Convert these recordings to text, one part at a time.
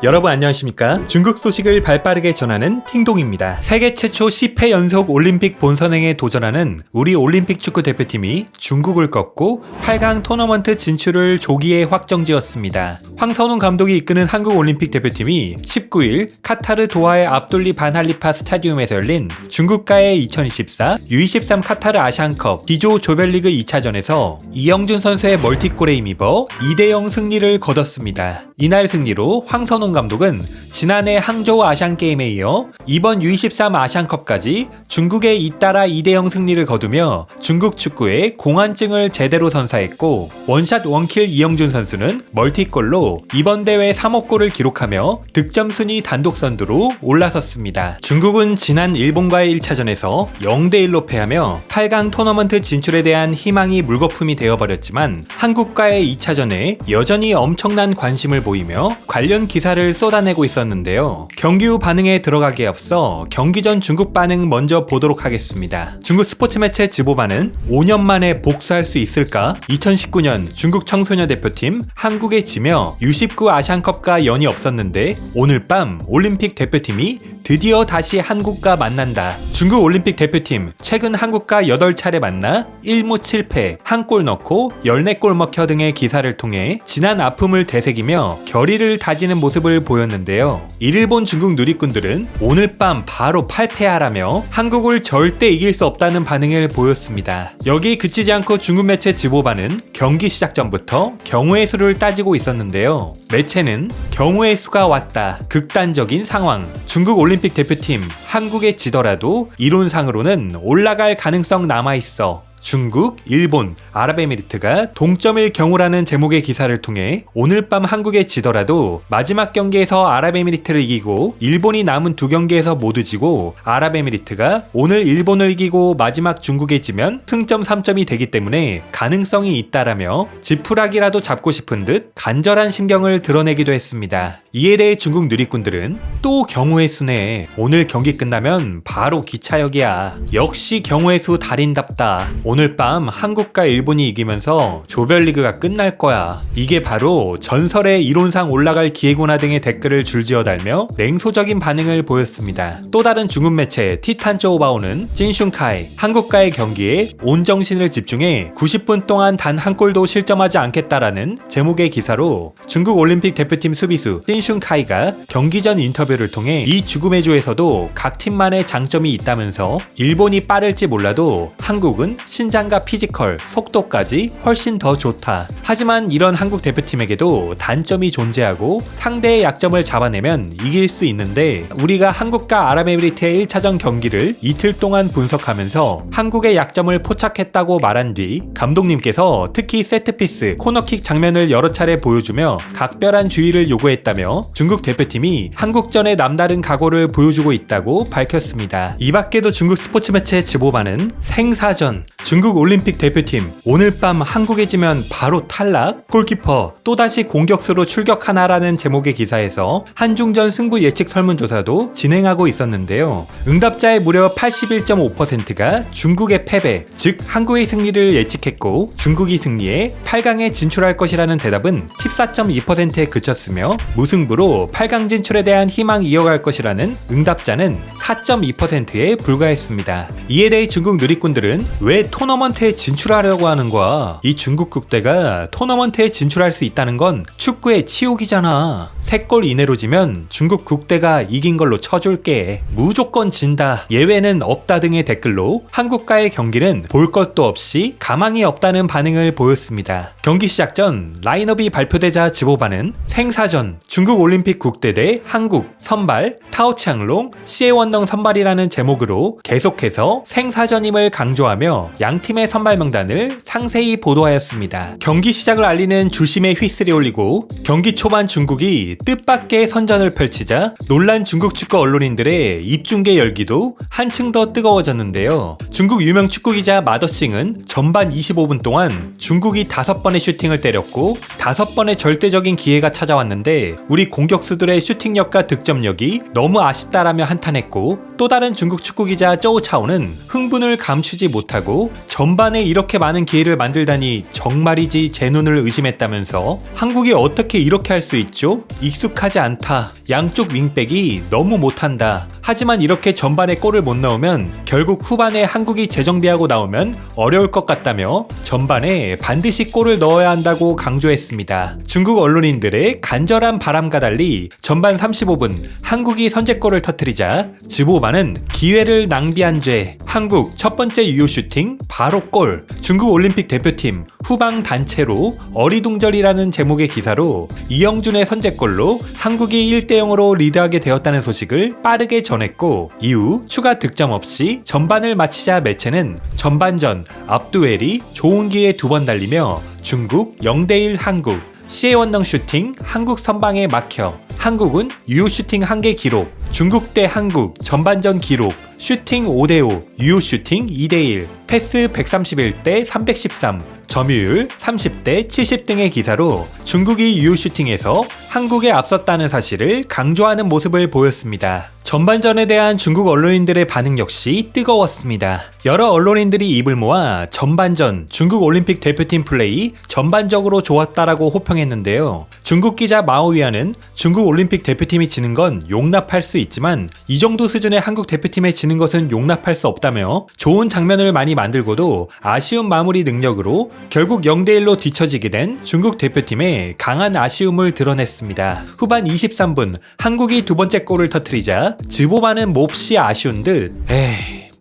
여러분 안녕하십니까? 중국 소식을 발빠르게 전하는 팅동입니다. 세계 최초 10회 연속 올림픽 본선행에 도전하는 우리 올림픽 축구 대표팀이 중국을 꺾고 8강 토너먼트 진출을 조기에 확정지었습니다. 황선홍 감독이 이끄는 한국 올림픽 대표팀이 19일 카타르 도하의 압돌리 반할리파 스타디움에서 열린 중국과의 2024 U23 카타르 아시안컵 D조 조별리그 2차전에서 이영준 선수의 멀티골에 힘입어 2대0 승리를 거뒀습니다. 이날 승리로 황선홍 감독은 지난해 항저우 아시안게임에 이어 이번 U23 아시안컵까지 중국에 잇따라 2대0 승리를 거두며 중국 축구의 공안증을 제대로 선사했고, 원샷 원킬 이영준 선수는 멀티골로 이번 대회 3호 골을 기록하며 득점 순위 단독 선두로 올라섰습니다. 중국은 지난 일본과의 1차전에서 0대1로 패하며 8강 토너먼트 진출에 대한 희망이 물거품이 되어버렸지만, 한국과의 2차전에 여전히 엄청난 관심을 보이며 관련 기사를 쏟아내고 있었는데요. 경기 후 반응에 들어가기에 앞서 경기 전 중국 반응 먼저 보도록 하겠습니다. 중국 스포츠 매체 지보반은 5년 만에 복수할 수 있을까? 2019년 중국 청소년 대표팀 한국에 지며 U19 아시안컵과 연이 없었는데 오늘 밤 올림픽 대표팀이 드디어 다시 한국과 만난다. 중국 올림픽 대표팀 최근 한국과 8차례 만나 1무 7패, 1골 넣고 14골 먹혀 등의 기사를 통해 지난 아픔을 되새기며 결의를 다지는 모습을 보였는데요. 이를 본 중국 누리꾼들은 오늘 밤 바로 8패하라며 한국을 절대 이길 수 없다는 반응을 보였습니다. 여기에 그치지 않고 중국 매체 지보반은 경기 시작 전부터 경우의 수를 따지고 있었는데요. 매체는 경우의 수가 왔다. 극단적인 상황. 중국 올림픽 대표팀 한국에 지더라도 이론상으로는 올라갈 가능성 남아있어. 중국, 일본, 아랍에미리트가 동점일 경우라는 제목의 기사를 통해 오늘 밤 한국에 지더라도 마지막 경기에서 아랍에미리트를 이기고 일본이 남은 두 경기에서 모두 지고 아랍에미리트가 오늘 일본을 이기고 마지막 중국에 지면 승점 3점이 되기 때문에 가능성이 있다라며 지푸라기라도 잡고 싶은 듯 간절한 심경을 드러내기도 했습니다. 이에 대해 중국 누리꾼들은 또 경우의 수네. 오늘 경기 끝나면 바로 기차역이야. 역시 경우의 수 달인답다. 오늘 밤 한국과 일본이 이기면서 조별리그가 끝날 거야. 이게 바로 전설의 이론상 올라갈 기회구나 등의 댓글을 줄지어 달며 냉소적인 반응을 보였습니다. 또 다른 중국 매체 티탄조우바오는 찐슌카이 한국과의 경기에 온 정신을 집중해 90분 동안 단 한 골도 실점하지 않겠다라는 제목의 기사로 중국 올림픽 대표팀 수비수 찐슌카이가 경기 전 인터뷰를 통해 이 죽음의 조에서도 각 팀만의 장점이 있다면서 일본이 빠를지 몰라도 한국은 신장과 피지컬, 속도까지 훨씬 더 좋다. 하지만 이런 한국 대표팀에게도 단점이 존재하고 상대의 약점을 잡아내면 이길 수 있는데, 우리가 한국과 아랍에미리트의 1차전 경기를 이틀 동안 분석하면서 한국의 약점을 포착했다고 말한 뒤 감독님께서 특히 세트피스, 코너킥 장면을 여러 차례 보여주며 각별한 주의를 요구했다며 중국 대표팀이 한국전에 남다른 각오를 보여주고 있다고 밝혔습니다. 이 밖에도 중국 스포츠 매체 지보반은 생사전, 중국 올림픽 대표팀 오늘 밤 한국에 지면 바로 탈락? 골키퍼 또다시 공격수로 출격하나라는 제목의 기사에서 한중전 승부 예측 설문조사도 진행하고 있었는데요. 응답자의 무려 81.5%가 중국의 패배, 즉 한국의 승리를 예측했고, 중국이 승리해 8강에 진출할 것이라는 대답은 14.2%에 그쳤으며, 무승부로 8강 진출에 대한 희망 이어갈 것이라는 응답자는 4.2%에 불과했습니다. 이에 대해 중국 누리꾼들은 왜 토너먼트에 진출하려고 하는 거야? 이 중국 국대가 토너먼트에 진출할 수 있다는 건 축구의 치욕이잖아. 3골 이내로 지면 중국 국대가 이긴 걸로 쳐줄게. 무조건 진다. 예외는 없다 등의 댓글로 한국과의 경기는 볼 것도 없이 가망이 없다는 반응을 보였습니다. 경기 시작 전 라인업이 발표되자 지보반은 생사전, 중국 올림픽 국대 대 한국, 선발 타오치앙롱, 시에원덩 선발이라는 제목으로 계속해서 생사전임을 강조하며 양팀의 선발 명단을 상세히 보도하였습니다. 경기 시작을 알리는 주심의 휘슬이 울리고 경기 초반 중국이 뜻밖의 선전을 펼치자 놀란 중국 축구 언론인들의 입중계 열기도 한층 더 뜨거워졌는데요. 중국 유명 축구 기자 마더싱은 전반 25분 동안 중국이 5번의 슈팅을 때렸고 5번의 절대적인 기회가 찾아왔는데 우리 공격수들의 슈팅력과 득점력이 너무 아쉽다라며 한탄했고, 또 다른 중국 축구 기자 쪼우차오는 흥분을 감추지 못하고 그리고 전반에 이렇게 많은 기회를 만들다니 정말이지 제 눈을 의심했다면서 한국이 어떻게 이렇게 할 수 있죠? 익숙하지 않다. 양쪽 윙백이 너무 못한다. 하지만 이렇게 전반에 골을 못 넣으면 결국 후반에 한국이 재정비하고 나오면 어려울 것 같다며 전반에 반드시 골을 넣어야 한다고 강조했습니다. 중국 언론인들의 간절한 바람과 달리 전반 35분 한국이 선제골을 터뜨리자 즈보바는 기회를 낭비한 죄, 한국 첫 번째 유효 슈팅 바로 골, 중국 올림픽 대표팀 후방 단체로 어리둥절이라는 제목의 기사로 이영준의 선제골로 한국이 1대0으로 리드하게 되었다는 소식을 빠르게 전했고, 이후 추가 득점 없이 전반을 마치자 매체는 전반전 압두엘이 좋은 기회 2번 달리며 중국 0대1 한국, 시에원능 슈팅 한국 선방에 막혀 한국은 유효 슈팅 1개 기록, 중국 대 한국 전반전 기록, 슈팅 5대5, 유효 슈팅 2대1, 패스 131대 313, 점유율 30대 70 등의 기사로 중국이 유효 슈팅에서 한국에 앞섰다는 사실을 강조하는 모습을 보였습니다. 전반전에 대한 중국 언론인들의 반응 역시 뜨거웠습니다. 여러 언론인들이 입을 모아 전반전 중국 올림픽 대표팀 플레이 전반적으로 좋았다라고 호평했는데요. 중국 기자 마오위안은 중국 올림픽 대표팀이 지는 건 용납할 수 있지만 이 정도 수준의 한국 대표팀에 지는 것은 용납할 수 없다며 좋은 장면을 많이 만들고도 아쉬운 마무리 능력으로 결국 0대1로 뒤처지게 된 중국 대표팀의 강한 아쉬움을 드러냈습니다. 후반 23분 한국이 두 번째 골을 터뜨리자 즈보바는 몹시 아쉬운 듯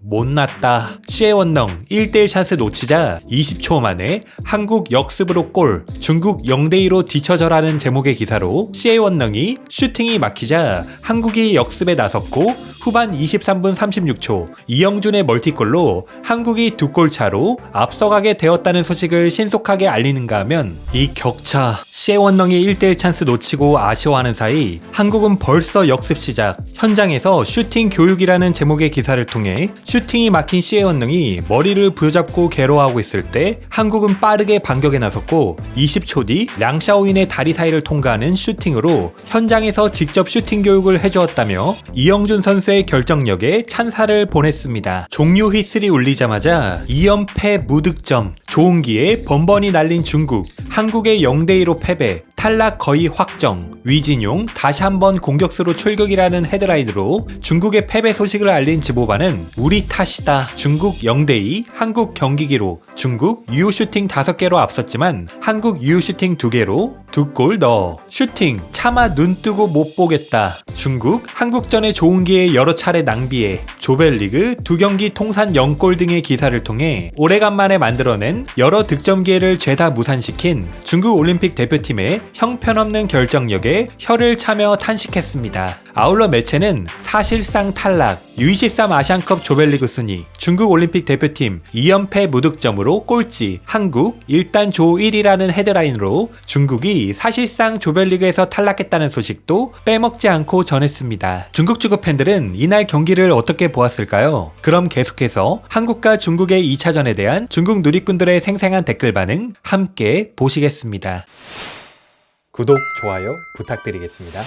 못났다. 시에원능 1대1 찬스 놓치자 20초 만에 한국 역습으로 골, 중국 0대2로 뒤처져라는 제목의 기사로 시에원능이 슈팅이 막히자 한국이 역습에 나섰고, 후반 23분 36초 이영준의 멀티골로 한국이 2골 차로 앞서가게 되었다는 소식을 신속하게 알리는가 하면 이 격차, 시에원능이 1대1 찬스 놓치고 아쉬워하는 사이 한국은 벌써 역습 시작, 현장에서 슈팅 교육이라는 제목의 기사를 통해 슈팅이 막힌 시에원능이 머리를 부여잡고 괴로워하고 있을 때 한국은 빠르게 반격에 나섰고 20초 뒤 량샤오인의 다리 사이를 통과하는 슈팅으로 현장에서 직접 슈팅 교육을 해주었다며 이영준 선수의 결정력에 찬사를 보냈습니다. 종료 휘슬이 울리자마자 2연패 무득점, 좋은 기에 번번이 날린 중국, 한국의 0대2로 패배, 탈락 거의 확정, 위진용 다시 한번 공격수로 출격이라는 헤드라인으로 중국의 패배 소식을 알린 즈보바는 우리 탓이다. 중국 0대2, 한국 경기 기록, 중국 유효 슈팅 5개로 앞섰지만 한국 유효 슈팅 2개로 2골 넣어 슈팅 차마 눈 뜨고 못 보겠다. 중국 한국전의 좋은 기회 여러 차례 낭비해 조별리그 2경기 통산 0골 등의 기사를 통해 오래간만에 만들어낸 여러 득점 기회를 죄다 무산시킨 중국 올림픽 대표팀의 형편없는 결정력에 혀를 차며 탄식했습니다. 아울러 매체는 사실상 탈락, U23 아시안컵 조별리그 순위, 중국 올림픽 대표팀 2연패 무득점으로 꼴찌, 한국 일단 조 1위라는 헤드라인으로 중국이 사실상 조별리그에서 탈락했다는 소식도 빼먹지 않고 전했습니다. 중국 축구 팬들은 이날 경기를 어떻게 보았을까요? 그럼 계속해서 한국과 중국의 2차전에 대한 중국 누리꾼들의 생생한 댓글 반응 함께 보시겠습니다. 구독, 좋아요 부탁드리겠습니다.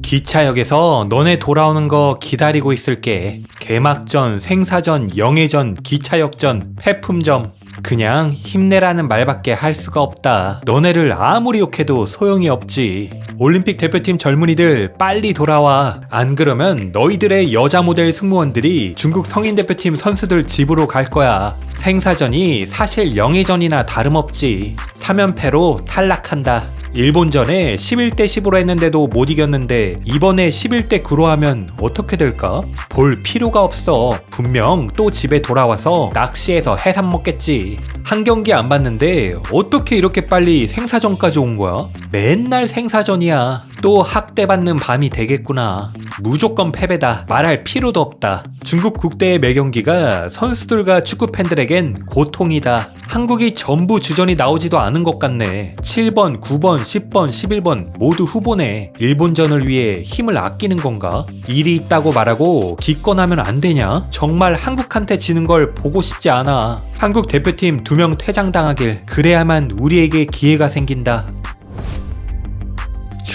기차역에서 너네 돌아오는 거 기다리고 있을게. 개막전, 생사전, 영예전, 기차역전, 폐품점. 그냥 힘내라는 말밖에 할 수가 없다. 너네를 아무리 욕해도 소용이 없지. 올림픽 대표팀 젊은이들 빨리 돌아와. 안 그러면 너희들의 여자 모델 승무원들이 중국 성인 대표팀 선수들 집으로 갈 거야. 생사전이 사실 영예전이나 다름없지. 3연패로 탈락한다. 일본전에 11대 10으로 했는데도 못 이겼는데 이번에 11대 9로 하면 어떻게 될까? 볼 필요가 없어. 분명 또 집에 돌아와서 낚시해서 해삼 먹겠지. 한 경기 안 봤는데 어떻게 이렇게 빨리 생사전까지 온 거야? 맨날 생사전이야. 또 학대받는 밤이 되겠구나. 무조건 패배다. 말할 필요도 없다. 중국 국대의 매경기가 선수들과 축구 팬들에겐 고통이다. 한국이 전부 주전이 나오지도 않은 것 같네. 7번, 9번, 10번, 11번 모두 후보네. 일본전을 위해 힘을 아끼는 건가? 일이 있다고 말하고 기권하면 안 되냐? 정말 한국한테 지는 걸 보고 싶지 않아. 한국 대표팀 2명 퇴장당하길. 그래야만 우리에게 기회가 생긴다.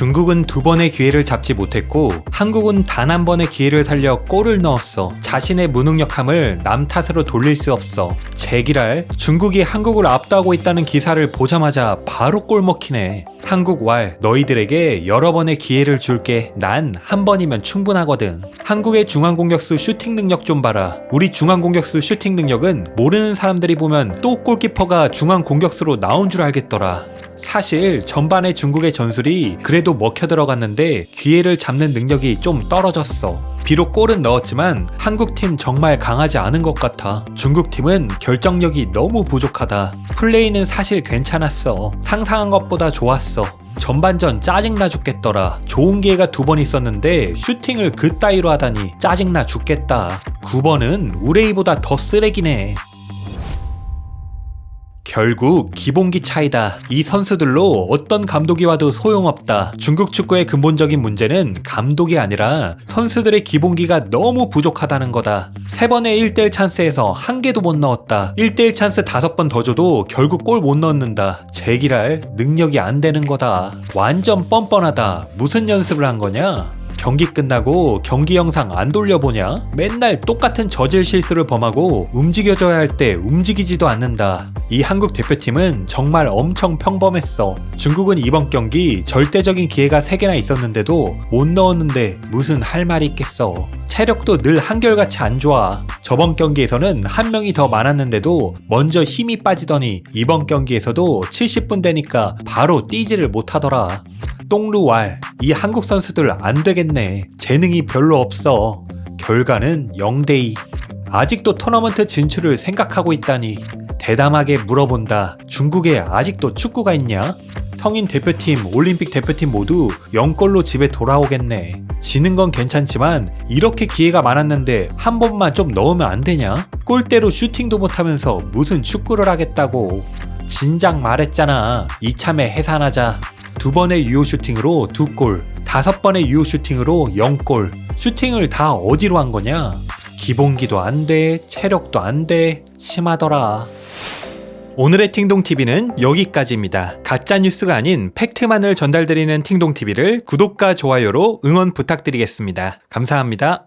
중국은 2번의 기회를 잡지 못했고 한국은 단 한 번의 기회를 살려 골을 넣었어. 자신의 무능력함을 남 탓으로 돌릴 수 없어. 제기랄, 중국이 한국을 압도하고 있다는 기사를 보자마자 바로 골 먹히네. 한국 왈, 너희들에게 여러 번의 기회를 줄게. 난 한 번이면 충분하거든. 한국의 중앙공격수 슈팅 능력 좀 봐라. 우리 중앙공격수 슈팅 능력은 모르는 사람들이 보면 또 골키퍼가 중앙공격수로 나온 줄 알겠더라. 사실 전반에 중국의 전술이 그래도 먹혀 들어갔는데 기회를 잡는 능력이 좀 떨어졌어. 비록 골은 넣었지만 한국팀 정말 강하지 않은 것 같아. 중국팀은 결정력이 너무 부족하다. 플레이는 사실 괜찮았어. 상상한 것보다 좋았어. 전반전 짜증나 죽겠더라. 좋은 기회가 2번 있었는데 슈팅을 그따위로 하다니 짜증나 죽겠다. 9번은 우레이보다 더 쓰레기네. 결국 기본기 차이다. 이 선수들로 어떤 감독이 와도 소용없다. 중국 축구의 근본적인 문제는 감독이 아니라 선수들의 기본기가 너무 부족하다는 거다. 3번의 1대1 찬스에서 1개도 못 넣었다. 1대1 찬스 5번 더 줘도 결국 골 못 넣는다. 제기랄, 능력이 안 되는 거다. 완전 뻔뻔하다. 무슨 연습을 한 거냐? 경기 끝나고 경기 영상 안 돌려보냐? 맨날 똑같은 저질 실수를 범하고 움직여줘야 할 때 움직이지도 않는다. 이 한국 대표팀은 정말 엄청 평범했어. 중국은 이번 경기 절대적인 기회가 3개나 있었는데도 못 넣었는데 무슨 할 말이 있겠어. 체력도 늘 한결같이 안 좋아. 저번 경기에서는 한 명이 더 많았는데도 먼저 힘이 빠지더니 이번 경기에서도 70분 되니까 바로 뛰지를 못하더라. 똥루왈, 이 한국 선수들 안 되겠네. 재능이 별로 없어. 결과는 0대2. 아직도 토너먼트 진출을 생각하고 있다니. 대담하게 물어본다. 중국에 아직도 축구가 있냐? 성인 대표팀, 올림픽 대표팀 모두 0골로 집에 돌아오겠네. 지는 건 괜찮지만 이렇게 기회가 많았는데 한 번만 좀 넣으면 안 되냐? 골대로 슈팅도 못하면서 무슨 축구를 하겠다고. 진작 말했잖아. 이참에 해산하자. 2번의 유효 슈팅으로 2골, 5번의 유효 슈팅으로 0골. 슈팅을 다 어디로 한 거냐? 기본기도 안 돼, 체력도 안 돼. 심하더라. 오늘의 팅동TV는 여기까지입니다. 가짜 뉴스가 아닌 팩트만을 전달드리는 팅동TV를 구독과 좋아요로 응원 부탁드리겠습니다. 감사합니다.